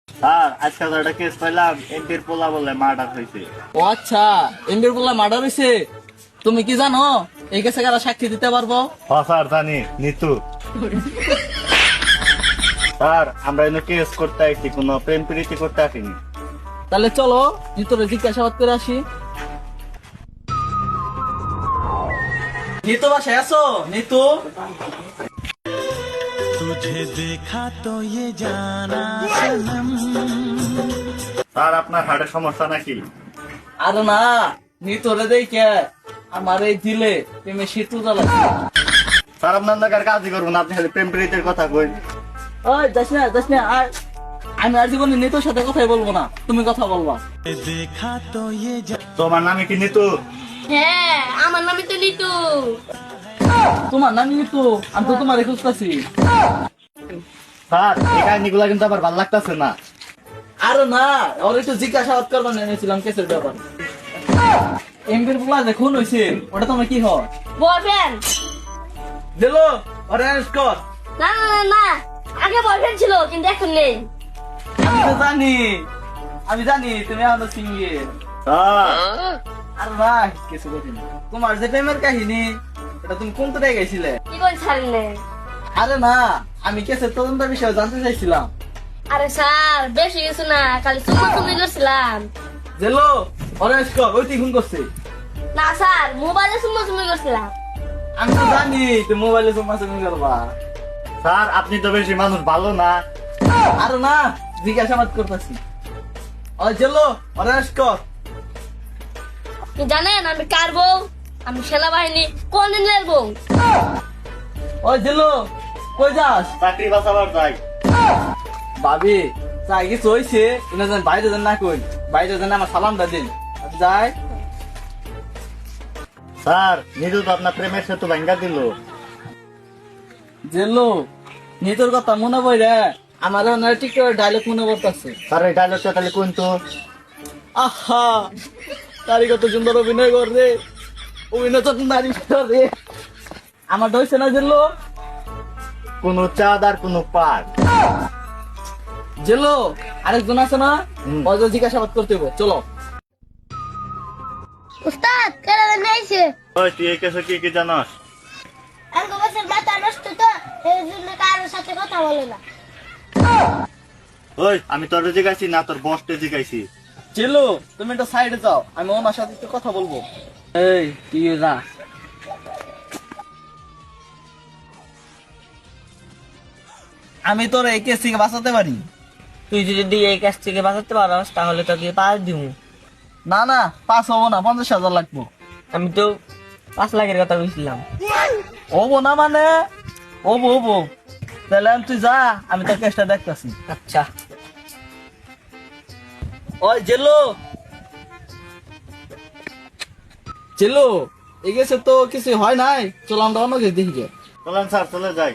Sir আজকাল একটা case পাইলাম, এমপির পোলা বলে মার্ডার হয়েছে। ও আচ্ছা, এমবির বলে মার্ডার হয়েছে। তুমি কি জানো এই কেসে কারা সাক্ষী দিতে পারবো? হ্যাঁ স্যার জানি, নিতু। স্যার আমরা এনে কেস করতে আসছি, কোনো প্রেম প্রীতি করতে আসিনি। তাহলে চলো নিতরে জিজ্ঞাসাবাদ করে আসি। নিতু বাসায় আছো? নিতু, तुझे देखा तो ये जाना सनम। স্যার আপনার হার্টের সমস্যা নাকি? আর না, নিতরে দেখে আমার এই দিলে প্রেমে শীতু জ্বালাচ্ছে। স্যার আপনার লাগার কাজই করবো না, আপনি খালি প্রেম প্রীতির কথা কই। ওই যাস না, আমি আর জীবনে নিতুর সাথে কথাই বলবো না, তুমি কথা বলবা। देखा तो ये তোমার নামে কি নিতু? হ্যাঁ, আমার নামই তো নিতু। তোমার নাম নিতু, আমি তো তোমার খুঁজতেছি। স্যার এই কাহিনীগুলা কিন্তু আবার ভালো লাগতেছে না। আর না, ওর একটু জিজ্ঞাসাবাদ করবার এনেছিলাম কেসের ব্যাপার। এমবির পোলা যে খুন হয়েছে, ওটা তোমার কি হয়? বয়ফ্রেন্ড? দিলো অরেঞ্জ কর। না না না না, আগে বয়ফ্রেন্ড ছিল কিন্তু এখন নেই। আমি তো জানি তুমি আমাদের সিঙ্গেল। স্যার আর না কিছু কঠিন, তোমার যে প্রেমের কাহিনী এটা তুমি কোন জায়গায় গেছিলে? কি করে ছাড়লে? আরে না, আমি কেসের তদন্ত বিষয়ে জানতে চাইছিলাম। আরে স্যার, বেশি কিছু না, খালি চুমা চুমি করছিলাম। দিলো অরেঞ্জ কর, ওই তুই খুন করছে। না স্যার, মোবাইলে চুমা চুমি করছিলাম। আমি তো জানি তুমি মোবাইলে চুমাচুমি করবা। স্যার আপনি তো বেশি মানুষ ভালো না। আর না, জিজ্ঞাসাবাদ করতেছি। ওই দিলো অরেঞ্জ কর। আপনি জানেন আমি কার বউ? আমি সেনাবাহিনী কর্নেলের বউ। ওই দিলো কই যাস? চাকরি বাঁচাবার যাই। ভাবি চাই কিছু হয়েছে, তুমি যেন বাইরে যেন না কই, বাইরে যেন আমার সালামটা দিন যাই। স্যার নিতু তো আপনার প্রেমের সেতু ভাঙ্গা দিল। জেলো নিতর কথা মনে পড়ে আমার টিকটকের ডায়লগ মনে পড়তেছে। স্যার এই ডায়লগটা তাহলে কোন তো? আহা, তারই কত সুন্দর অভিনয় করে, অভিনয় তো নারী রে। আমার হয়েছে না জেলো? কোন চাঁদ আর কোন পাট। জেলো আরেকজন আছে না, হুম। ওই যে জিজ্ঞাসাবাদ করতে হবে, চলো। উস্তাদ, কেন নেইছে? ওই তুই এই কেসে কি কি জানাস? আর গোবরের মাথা নষ্ট তো, এই জন্য কারোর সাথে কথা বলে না। ওই আমি তোর জিগাইছি না তোর বসকে জিগাইছি? জেলো তুমি একটা সাইডে যাও, আমি ওনার সাথে একটু কথা বলবো। এই তুই যা। আমি তোর এই কেস থেকে বাঁচাতে পারি। তুই যদি এই কাছ থেকে বাঁচাতে পারস তাহলে তোকে 5 দিব। না না, 5 হবো না, 50,000 লাগবো। আমি তো 5 লাখের কথা বলছিলাম। হবো না মানে হবো। তাহলে তুই যা, আমি তোর কেসটা দেখতেছি। আচ্ছা, ওই জেলো এই গেছে তো কিছু হয় নাই, চলো আমরা অন্য কিছু দেখি। চলেন স্যার চলে যাই।